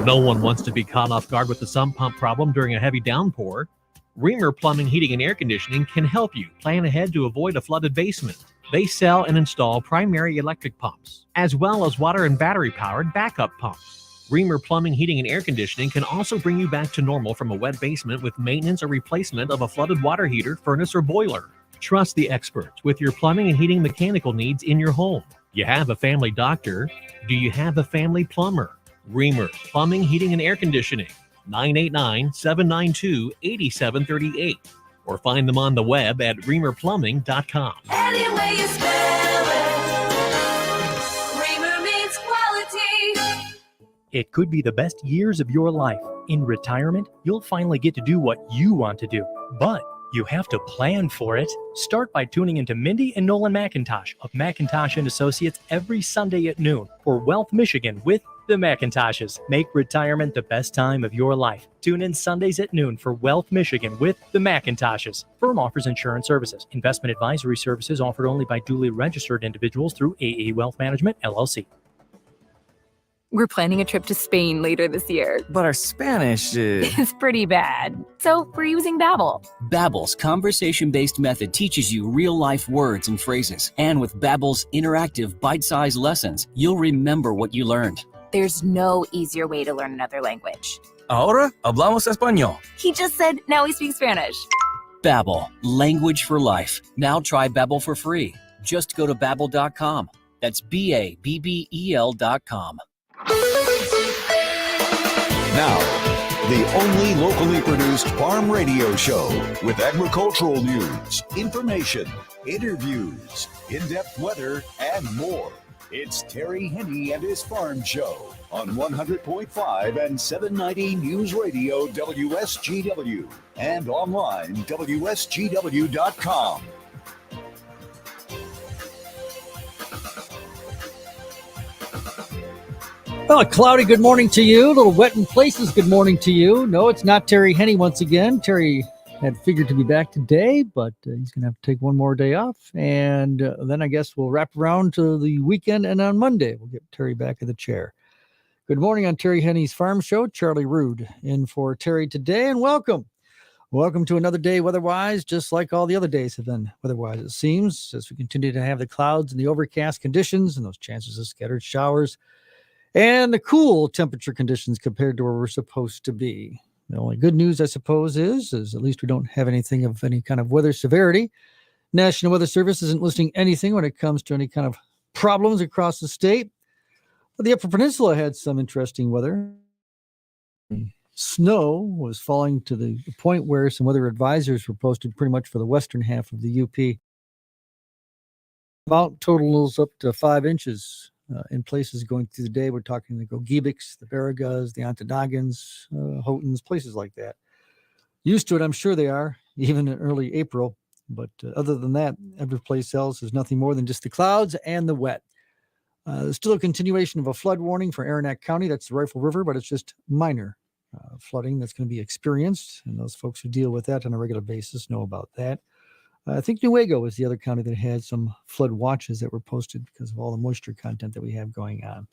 No one wants to be caught off guard with the sump pump problem during a heavy downpour. Reamer Plumbing, Heating, and Air Conditioning can help you plan ahead to avoid a flooded basement. They sell and install primary electric pumps, as well as water and battery-powered backup pumps. Reamer Plumbing, Heating, and Air Conditioning can also bring you back to normal from a wet basement with maintenance or replacement of a flooded water heater, furnace, or boiler. Trust the experts with your plumbing and heating mechanical needs in your home. You have a family doctor. Do you have a family plumber? Reamer Plumbing, Heating, and Air Conditioning, 989-792-8738. Or find them on the web at reamerplumbing.com. Any way you spell it, Reamer means quality. It could be the best years of your life. In retirement, you'll finally get to do what you want to do. But you have to plan for it. Start by tuning into Mindy and Nolan McIntosh of McIntosh & Associates every Sunday at noon for Wealth Michigan with the McIntoshes. Make retirement the best time of your life. Tune in Sundays at noon for Wealth Michigan with the McIntoshes. Firm offers insurance services. Investment advisory services offered only by duly registered individuals through AE Wealth Management, LLC. We're planning a trip to Spain later this year. But our Spanish is pretty bad. So we're using Babbel. Babbel's conversation-based method teaches you real-life words and phrases. And with Babbel's interactive, bite-sized lessons, you'll remember what you learned. There's no easier way to learn another language. Ahora hablamos español. He just said now he speaks Spanish. Babbel, language for life. Now try Babbel for free. Just go to Babbel.com. That's Babbel.com. Now, the only locally produced farm radio show with agricultural news, information, interviews, in-depth weather, and more. It's Terry Henne and his Farm Show on 100.5 and 790 News Radio WSGW and online WSGW.com. Well, a cloudy good morning to you. A little wet in places good morning to you. No, it's not Terry Henne once again. Terry had figured to be back today, but he's going to have to take one more day off. And then I guess we'll wrap around to the weekend. And on Monday, we'll get Terry back in the chair. Good morning on Terry Henne's Farm Show. Charlie Rood in for Terry today. And welcome. Welcome to another day weather-wise, just like all the other days have been weather-wise, it seems, as we continue to have the clouds and the overcast conditions and those chances of scattered showers. And the cool temperature conditions compared to where we're supposed to be. The only good news, I suppose, is at least we don't have anything of any kind of weather severity. National Weather Service isn't listing anything when it comes to any kind of problems across the state. But the Upper Peninsula had some interesting weather. Snow was falling to the point where some weather advisors were posted pretty much for the western half of the UP. About totals up to 5 inches. In places going through the day. We're talking the Gogebics, the Baragas, the Ontonogons, Houghtons, places like that. Used to it, I'm sure they are, even in early April. But other than that, every place else is nothing more than just the clouds and the wet. There's still a continuation of a flood warning for Aranac County. That's the Rifle River, but it's just minor flooding that's going to be experienced. And those folks who deal with that on a regular basis know about that. I think Newaygo was the other county that had some flood watches that were posted because of all the moisture content that we have going on.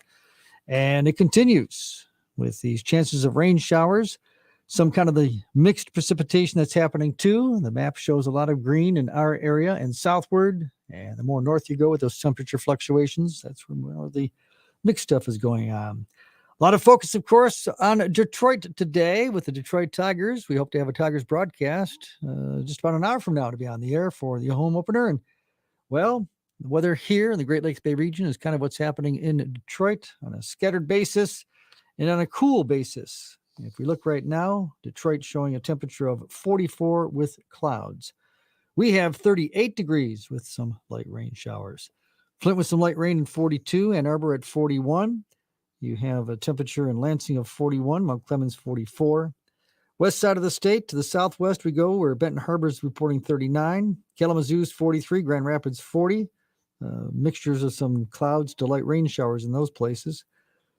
And it continues with these chances of rain showers, some kind of the mixed precipitation that's happening too. The map shows a lot of green in our area and southward. And the more north you go with those temperature fluctuations, that's where more of the mixed stuff is going on. A lot of focus, of course, on Detroit today with the Detroit Tigers. We hope to have a Tigers broadcast just about an hour from now to be on the air for the home opener. And, well, the weather here in the Great Lakes Bay region is kind of what's happening in Detroit on a scattered basis and on a cool basis. If we look right now, Detroit showing a temperature of 44 with clouds. We have 38 degrees with some light rain showers. Flint with some light rain in 42, Ann Arbor at 41. You have a temperature in Lansing of 41, Mount Clemens 44. West side of the state, to the southwest we go, where Benton Harbor is reporting 39. Kalamazoo's 43, Grand Rapids 40. Mixtures of some clouds to light rain showers in those places.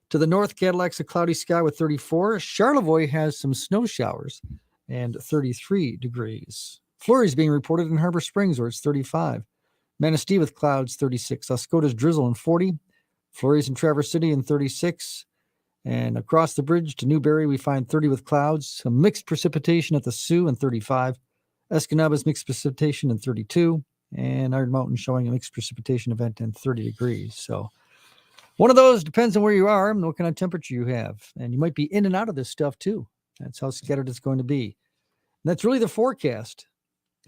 To the north, Cadillac's a cloudy sky with 34. Charlevoix has some snow showers and 33 degrees. Flurries being reported in Harbor Springs, where it's 35. Manistee with clouds, 36. Oscoda's drizzle in 40. Flurries in Traverse City in 36. And across the bridge to Newberry, we find 30 with clouds, some mixed precipitation at the Sioux and 35. Escanaba's mixed precipitation and 32. And Iron Mountain showing a mixed precipitation event and 30 degrees. So one of those depends on where you are and what kind of temperature you have. And you might be in and out of this stuff too. That's how scattered it's going to be. And that's really the forecast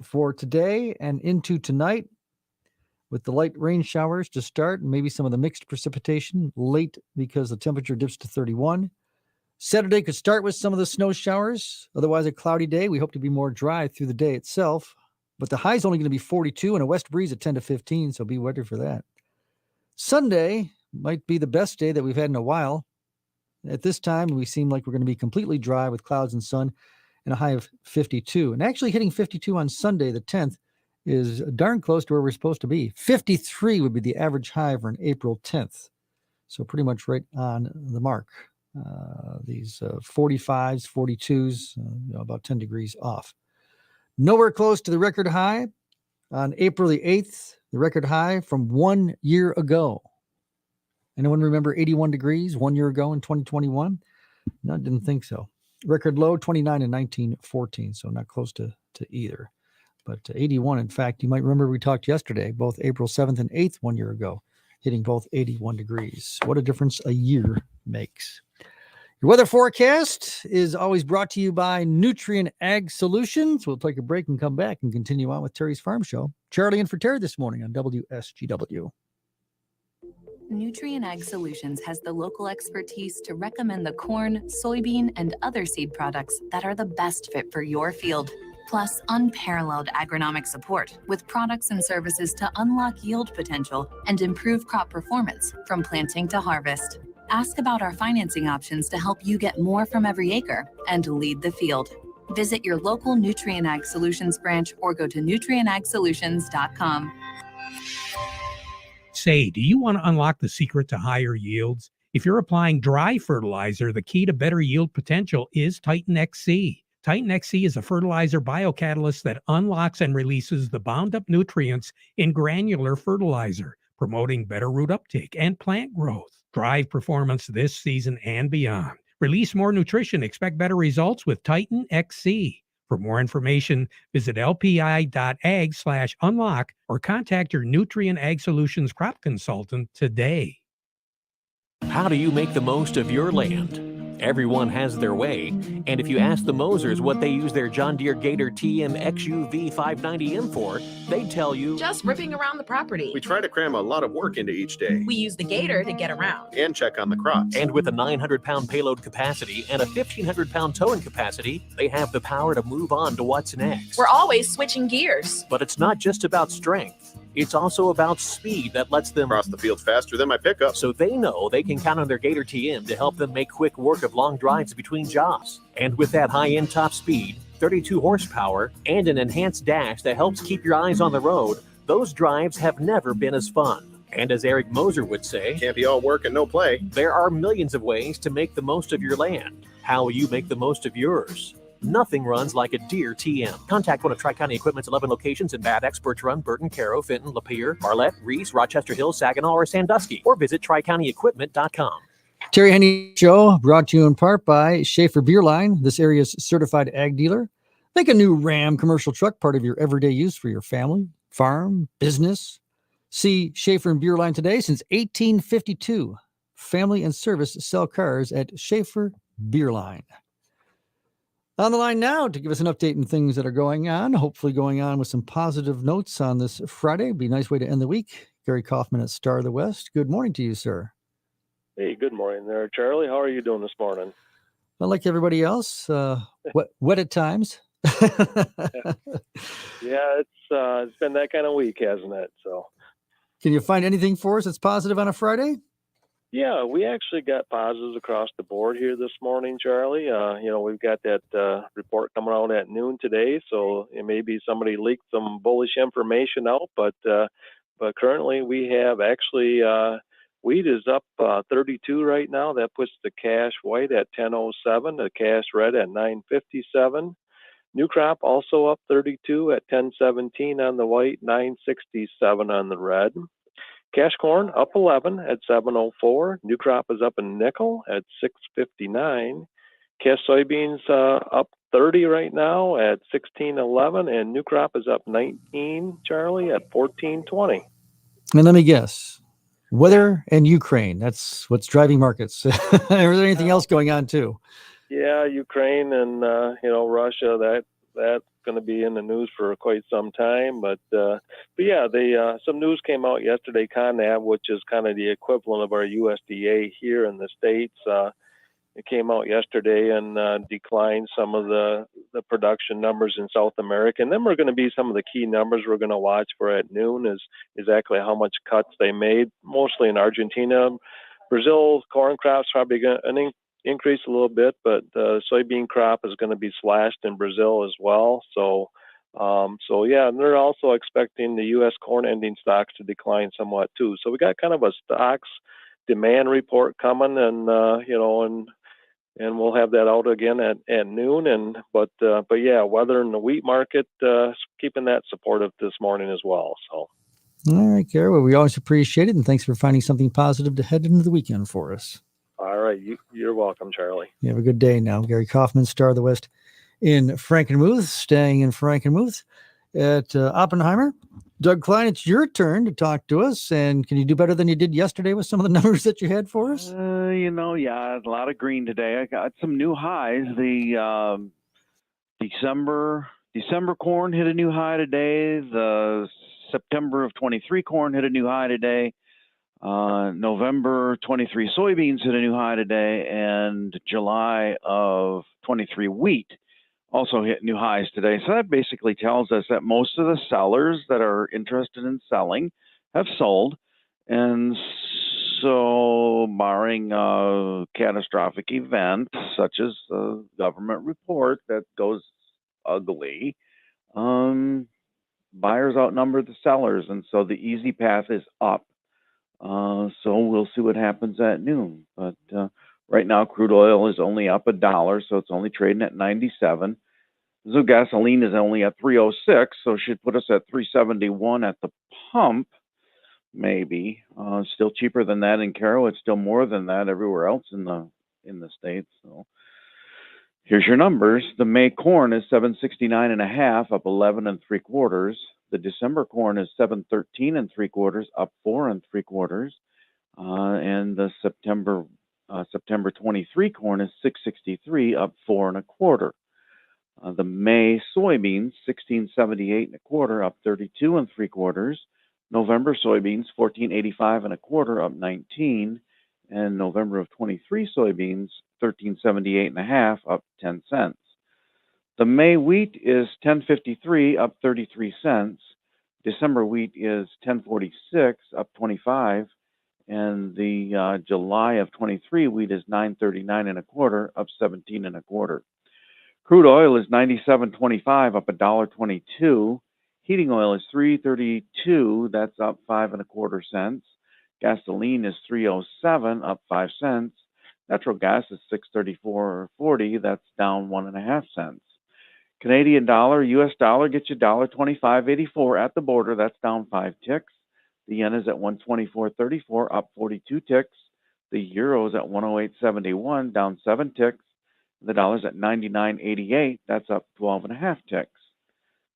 for today and into tonight, with the light rain showers to start and maybe some of the mixed precipitation late because the temperature dips to 31. Saturday could start with some of the snow showers. Otherwise, a cloudy day. We hope to be more dry through the day itself. But the high is only going to be 42 and a west breeze at 10 to 15, so be ready for that. Sunday might be the best day that we've had in a while. At this time, we seem like we're going to be completely dry with clouds and sun and a high of 52. And actually hitting 52 on Sunday, the 10th, is darn close to where we're supposed to be. 53 would be the average high for an April 10th. So pretty much right on the mark. These 45s, 42s, about 10 degrees off. Nowhere close to the record high on April the 8th, the record high from 1 year ago. Anyone remember 81 degrees 1 year ago in 2021? No, I didn't think so. Record low 29 in 1914, so not close to either. But 81, in fact, you might remember we talked yesterday, both April 7th and 8th 1 year ago, hitting both 81 degrees. What a difference a year makes. Your weather forecast is always brought to you by Nutrient Ag Solutions. We'll take a break and come back and continue on with Terry's Farm Show. Charlie in for Terry this morning on WSGW. Nutrient Ag Solutions has the local expertise to recommend the corn, soybean, and other seed products that are the best fit for your field. Plus, unparalleled agronomic support with products and services to unlock yield potential and improve crop performance from planting to harvest. Ask about our financing options to help you get more from every acre and lead the field. Visit your local Nutrient Ag Solutions branch or go to nutrientagsolutions.com. Say, do you want to unlock the secret to higher yields? If you're applying dry fertilizer, the key to better yield potential is Titan XC. Titan XC is a fertilizer biocatalyst that unlocks and releases the bound-up nutrients in granular fertilizer, promoting better root uptake and plant growth. Drive performance this season and beyond. Release more nutrition. Expect better results with Titan XC. For more information, visit lpi.ag/unlock or contact your Nutrient Ag Solutions crop consultant today. How do you make the most of your land? Everyone has their way, and if you ask the Mosers what they use their John Deere Gator TM XUV 590M for, they tell you, just ripping around the property. We try to cram a lot of work into each day. We use the Gator to get around and check on the crops. And with a 900-pound payload capacity and a 1,500-pound towing capacity, they have the power to move on to what's next. We're always switching gears. But it's not just about strength. It's also about speed that lets them cross the field faster than my pickup. So they know they can count on their Gator TM to help them make quick work of long drives between jobs. And with that high-end top speed, 32 horsepower, and an enhanced dash that helps keep your eyes on the road, those drives have never been as fun. And as Eric Moser would say, can't be all work and no play. There are millions of ways to make the most of your land. How will you make the most of yours? Nothing runs like a Deere TM. Contact one of Tri-County Equipment's 11 locations in Bad Experts Run, Burton, Caro, Fenton, Lapeer, Marlette, Reese, Rochester Hills, Saginaw, or Sandusky, or visit tricountyequipment.com. Terry Henne Show brought to you in part by Schaefer Beer Line, this area's certified ag dealer. Make a new Ram commercial truck part of your everyday use for your family, farm, business. See Schaefer and Beer Line today since 1852. Family and service sell cars at Schaefer Beer Line. On the line now to give us an update on things that are going on, hopefully going on with some positive notes on this Friday. Be a nice way to end the week. Gary Kaufman at Star of the West. Good morning to you, sir. Hey, good morning there, Charlie. How are you doing this morning? Well, like everybody else, wet at times. Yeah, it's been that kind of week, hasn't it? So, can you find anything for us that's positive on a Friday? Yeah, we actually got positives across the board here this morning, Charlie. We've got that report coming out at noon today, so maybe somebody leaked some bullish information out, but currently we have actually wheat is up 32 right now. That puts the cash white at 10.07, the cash red at 9.57. New crop also up 32 at 10.17 on the white, 9.67 on the red. Cash corn up 11 at 7.04. New crop is up a nickel at 6.59. Cash soybeans up 30 right now at 16.11, and new crop is up 19, Charlie, at 14.20. And let me guess, weather and Ukraine. That's what's driving markets. Is there anything else going on too? Yeah, Ukraine and Russia. That's going to be in the news for quite some time. But yeah, some news came out yesterday. CONAB, which is kind of the equivalent of our USDA here in the States. It came out yesterday and declined some of the production numbers in South America. And then we're going to be some of the key numbers we're going to watch for at noon is exactly how much cuts they made, mostly in Argentina. Brazil corn crop's probably going to increase a little bit, but the soybean crop is going to be slashed in Brazil as well. So yeah, and they're also expecting the U.S. corn ending stocks to decline somewhat too. So we got kind of a stocks demand report coming, and and we'll have that out again at noon. But yeah, weather in the wheat market keeping that supportive this morning as well. So. All right, Gary. Well, we always appreciate it, and thanks for finding something positive to head into the weekend for us. All right, you're welcome, Charlie. You have a good day now. Gary Kaufman, Star of the West in Frankenmuth, staying in Frankenmuth at Oppenheimer. Doug Klein, it's your turn to talk to us, and can you do better than you did yesterday with some of the numbers that you had for us? Yeah, a lot of green today. I got some new highs. The December corn hit a new high today. The September of 23 corn hit a new high today. November 23 soybeans hit a new high today, and July of 23 wheat also hit new highs today. So that basically tells us that most of the sellers that are interested in selling have sold. And so barring a catastrophic event such as a government report that goes ugly, buyers outnumber the sellers. And so the easy path is up. So we'll see what happens at noon. But right now, crude oil is only up $1, so it's only trading at 97. So gasoline is only at 306, so it should put us at 371 at the pump, maybe. Still cheaper than that in Caro. It's still more than that everywhere else in the States. So here's your numbers. The May corn is 769.5, up 11 3/4. The December corn is 713 3/4, up 4 3/4. And the September 23 corn is 663, up 4 1/4. The May soybeans 1678 1/4, up 32 3/4. November soybeans 1485 1/4, up 19, and November of 23 soybeans 1378.5, up 10 cents. The May wheat is 1053, up 33 cents. December wheat is 1046, up 25, and the July of 23 wheat is 939 1/4, up 17 1/4. Crude oil is 97.25, up $1.22. Heating oil is 332, that's up 5 1/4 cents. Gasoline is 307, up 5 cents. Natural gas is 634.40, that's down 1.5 cents. Canadian dollar, US dollar gets you $1.2584 at the border, that's down 5 ticks. The yen is at 124.34, up 42 ticks. The euro is at 108.71, down 7 ticks. The dollar's at 99.88, that's up 12.5 ticks.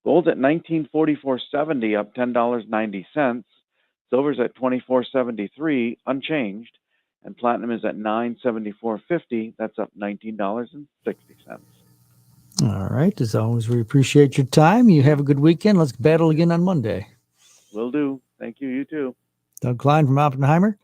Gold's at 1944.70, up $10.90. Silver's at 24.73, unchanged. And platinum is at 974.50, that's up $19.60. All right. As always, we appreciate your time. You have a good weekend. Let's battle again on Monday. Will do. Thank you. You too. Doug Klein from Oppenheimer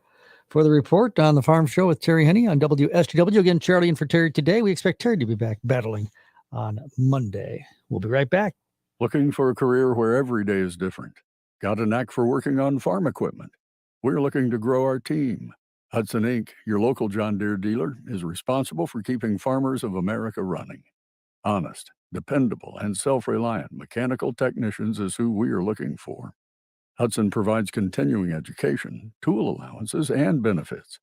for the report on the Farm Show with Terry Henne on WSGW. Again, Charlie in for Terry today. We expect Terry to be back battling on Monday. We'll be right back. Looking for a career where every day is different? Got a knack for working on farm equipment? We're looking to grow our team. Hudson Inc., your local John Deere dealer, is responsible for keeping farmers of America running. Honest, dependable, and self-reliant mechanical technicians is who we are looking for. Hudson provides continuing education, tool allowances, and benefits.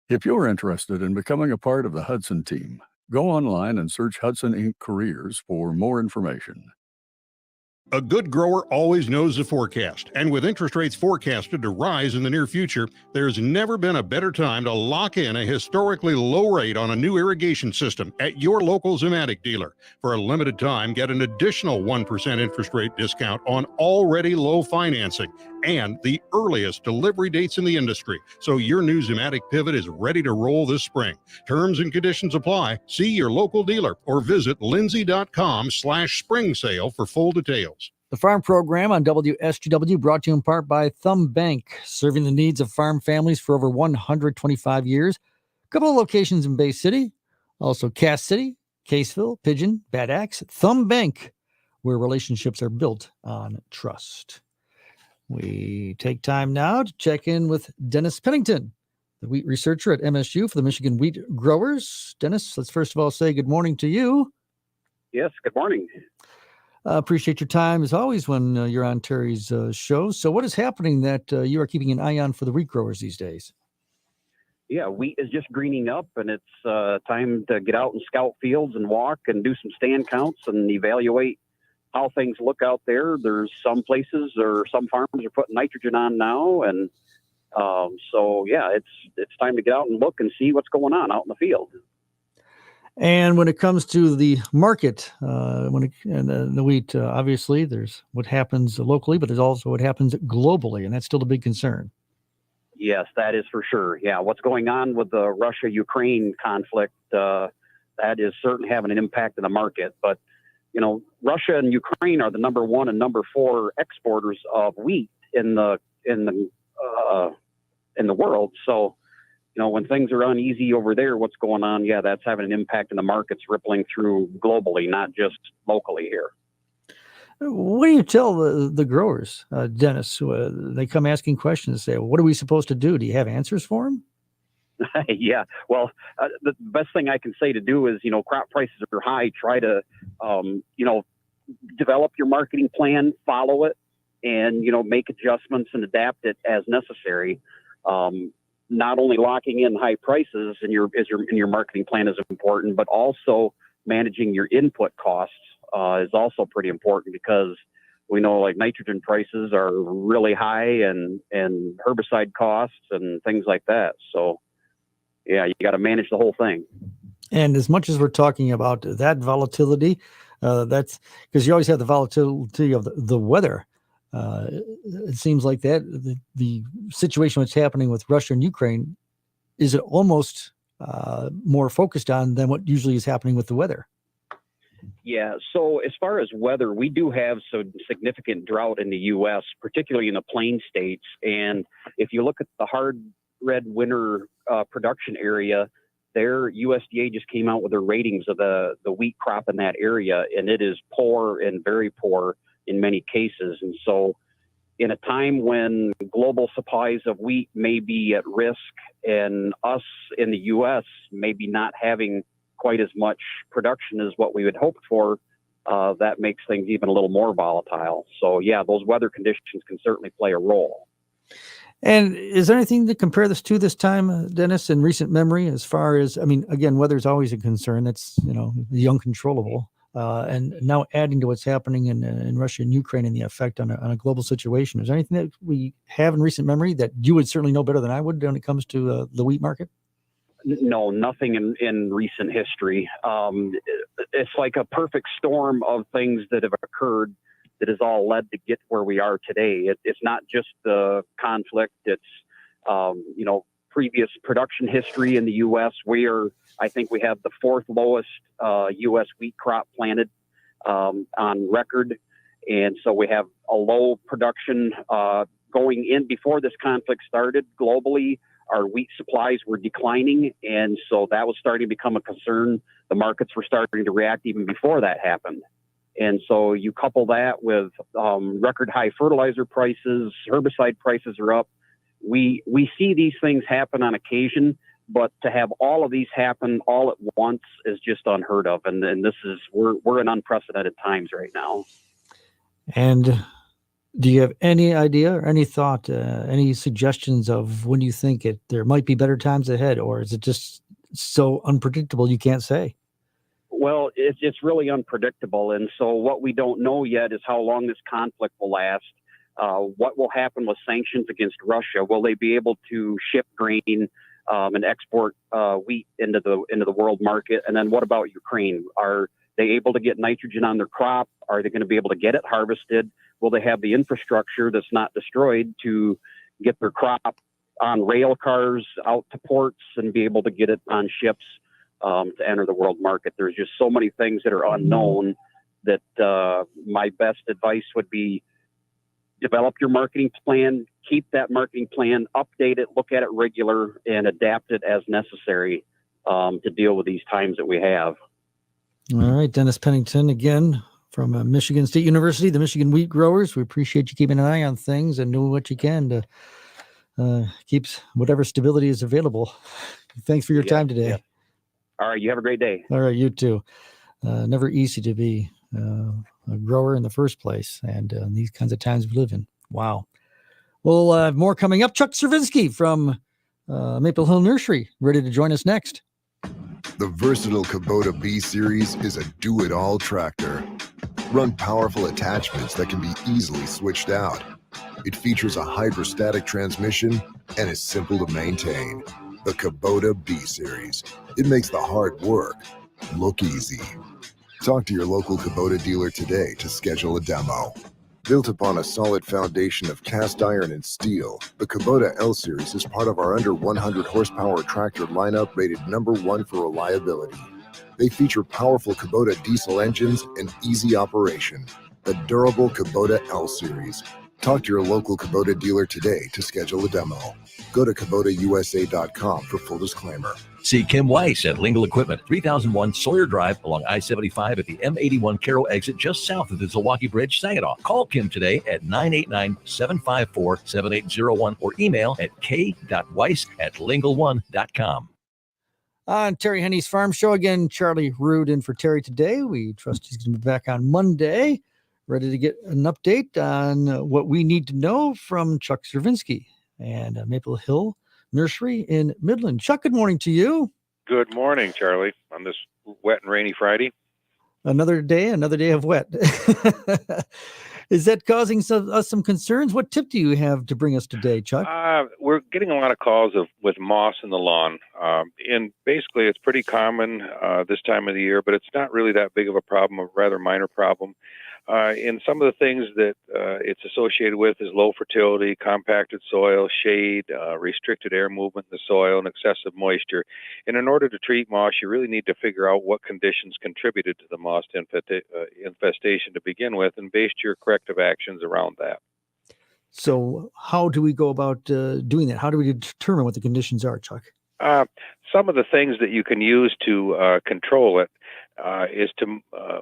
If you're interested in becoming a part of the Hudson team, go online and search Hudson Inc. Careers for more information. A good grower always knows the forecast, and with interest rates forecasted to rise in the near future, there's never been a better time to lock in a historically low rate on a new irrigation system at your local Zematic dealer. For a limited time, get an additional 1% interest rate discount on already low financing and the earliest delivery dates in the industry, so your new Zematic pivot is ready to roll this spring. Terms and conditions apply. See your local dealer or visit lindsay.com/spring sale for full details. The Farm Program on WSGW brought to you in part by Thumb Bank, serving the needs of farm families for over 125 years. A couple of locations in Bay City, also Cass City, Caseville, Pigeon, Bad Axe, Thumb Bank, where relationships are built on trust. We take time now to check in with Dennis Pennington, the wheat researcher at MSU for the Michigan Wheat Growers. Dennis, let's first of all say good morning to you. Yes, good morning. Appreciate your time as always when you're on Terry's show. So what is happening that you are keeping an eye on for the wheat growers these days? Yeah, wheat is just greening up, and it's time to get out and scout fields and walk and do some stand counts and evaluate how things look out there. There's some places or some farmers are putting nitrogen on now, and so yeah, it's time to get out and look and see what's going on out in the field. And when it comes to the market, the wheat, obviously there's what happens locally, but there's also what happens globally, and that's still a big concern. Yes, that is for sure. Yeah, what's going on with the Russia-Ukraine conflict, that is certainly having an impact on the market. But, you know, Russia and Ukraine are the number 1 and number 4 exporters of wheat in the world. So, you know, when things are uneasy over there, what's going on? Yeah, that's having an impact in the markets rippling through globally, not just locally here. What do you tell the growers, Dennis? They come asking questions, say, what are we supposed to do? Do you have answers for them? Yeah, well, the best thing I can say to do is, you know, crop prices are high. Try to, you know, develop your marketing plan, follow it, and, you know, make adjustments and adapt it as necessary. Not only locking in high prices in your marketing plan is important, but also managing your input costs is also pretty important, because we know like nitrogen prices are really high and herbicide costs and things like that. So yeah, you got to manage the whole thing. And as much as we're talking about that volatility, that's because you always have the volatility of the weather. It seems like that the situation that's happening with Russia and Ukraine is almost more focused on than what usually is happening with the weather. Yeah, so as far as weather, we do have some significant drought in the U.S., particularly in the plain states. And if you look at the hard red winter production area, their USDA just came out with their ratings of the wheat crop in that area, and it is poor and very poor in many cases. And so in a time when global supplies of wheat may be at risk and us in the U.S. maybe not having quite as much production as what we had hoped for, that makes things even a little more volatile. So yeah, those weather conditions can certainly play a role. And is there anything to compare this to this time, Dennis, in recent memory, as far as, I mean, again, weather is always a concern. That's, you know, the uncontrollable. And now adding to what's happening in Russia and Ukraine and the effect on a global situation. Is there anything that we have in recent memory that you would certainly know better than I would when it comes to the wheat market? No, nothing in recent history. It's like a perfect storm of things that have occurred that has all led to get where we are today. It's not just the conflict. It's, you know, previous production history in the U.S. I think we have the 4th lowest U.S. wheat crop planted on record. And so we have a low production going in. Before this conflict started globally, our wheat supplies were declining. And so that was starting to become a concern. The markets were starting to react even before that happened. And so you couple that with record high fertilizer prices, herbicide prices are up. We see these things happen on occasion, but to have all of these happen all at once is just unheard of. And this is, we're in unprecedented times right now. And do you have any idea or any thought, any suggestions of when you think there might be better times ahead, or is it just so unpredictable you can't say? Well, it's really unpredictable. And so what we don't know yet is how long this conflict will last. What will happen with sanctions against Russia? Will they be able to ship grain and export wheat into the world market? And then what about Ukraine? Are they able to get nitrogen on their crop? Are they going to be able to get it harvested? Will they have the infrastructure that's not destroyed to get their crop on rail cars out to ports and be able to get it on ships to enter the world market? There's just so many things that are unknown that my best advice would be develop your marketing plan, keep that marketing plan, update it, look at it regular, and adapt it as necessary to deal with these times that we have. All right, Dennis Pennington again from Michigan State University, the Michigan Wheat Growers. We appreciate you keeping an eye on things and doing what you can to keep whatever stability is available. Thanks for your time today. Yeah. All right, you have a great day. All right, you too. Never easy to be a grower in the first place, and these kinds of times we live in. Wow. We'll have more coming up. Chuck Cervinsky from Maple Hill Nursery, ready to join us next. The versatile Kubota B Series is a do-it-all tractor. Run powerful attachments that can be easily switched out. It features a hydrostatic transmission and is simple to maintain. The Kubota B Series. It makes the hard work look easy. Talk to your local Kubota dealer today to schedule a demo. Built upon a solid foundation of cast iron and steel, the Kubota L Series is part of our under 100 horsepower tractor lineup rated #1 for reliability. They feature powerful Kubota diesel engines and easy operation. The durable Kubota L Series. Talk to your local Kubota dealer today to schedule a demo. Go to KubotaUSA.com for full disclaimer. See Kim Weiss at Lingle Equipment, 3001 Sawyer Drive along I-75 at the M81 Carroll exit just south of the Zilwaukee Bridge, Saginaw. Call Kim today at 989-754-7801 or email at k.weiss@lingle1.com. On Terry Henne's Farm Show again, Charlie Rood in for Terry today. We trust he's going to be back on Monday, ready to get an update on what we need to know from Chuck Cervinsky and Maple Hill Nursery in Midland. Chuck, good morning to you. Good morning, Charlie, on this wet and rainy Friday. Another day of wet. Is that causing us some concerns? What tip do you have to bring us today, Chuck? We're getting a lot of calls with moss in the lawn. And basically, it's pretty common this time of the year, but it's not really that big of a problem, a rather minor problem. And some of the things that it's associated with is low fertility, compacted soil, shade, restricted air movement in the soil, and excessive moisture. And in order to treat moss, you really need to figure out what conditions contributed to the moss infestation to begin with and base your corrective actions around that. So how do we go about doing that? How do we determine what the conditions are, Chuck? Some of the things that you can use to control it is to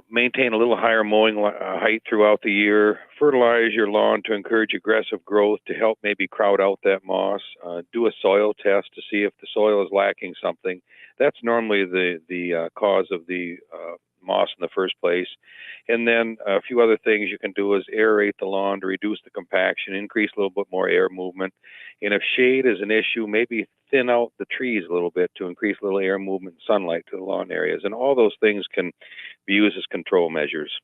maintain a little higher mowing height throughout the year, fertilize your lawn to encourage aggressive growth to help maybe crowd out that moss, do a soil test to see if the soil is lacking something. That's normally the cause of the moss in the first place. And then a few other things you can do is aerate the lawn to reduce the compaction, increase a little bit more air movement. And if shade is an issue, maybe thin out the trees a little bit to increase a little air movement and sunlight to the lawn areas. And all those things can be used as control measures.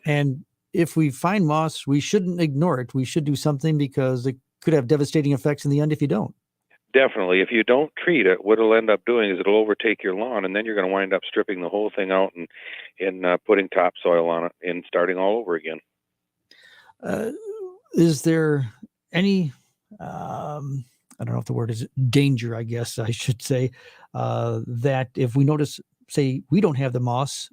And If we find moss, we shouldn't ignore it. We should do something because it could have devastating effects in the end if you don't. Definitely. If you don't treat it, what it'll end up doing is it'll overtake your lawn, and then you're going to wind up stripping the whole thing out and putting topsoil on it and starting all over again. Is there any, I don't know if the word is danger, I guess I should say, that if we notice, say, we don't have the moss,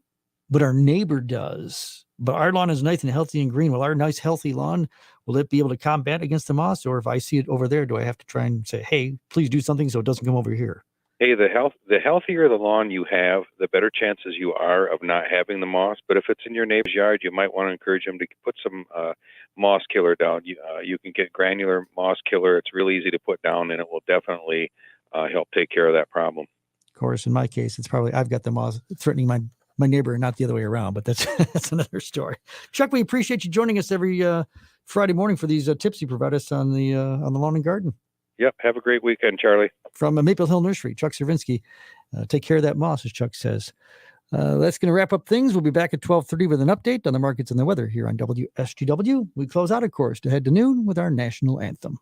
but our neighbor does, but our lawn is nice and healthy and green. Well, our nice, healthy lawn, will it be able to combat against the moss? Or if I see it over there, do I have to try and say, hey, please do something so it doesn't come over here? Hey, the healthier the lawn you have, the better chances you are of not having the moss. But if it's in your neighbor's yard, you might want to encourage them to put some moss killer down. You can get granular moss killer. It's real easy to put down, and it will definitely help take care of that problem. Of course, in my case, it's probably I've got the moss threatening my neighbor, not the other way around. But that's another story. Chuck, we appreciate you joining us every Friday morning for these tips you provide us on the lawn and garden. Yep. Have a great weekend, Charlie. From Maple Hill Nursery, Chuck Cervinsky. Take care of that moss, as Chuck says. That's going to wrap up things. We'll be back at 12:30 with an update on the markets and the weather here on WSGW. We close out, of course, to head to noon with our national anthem.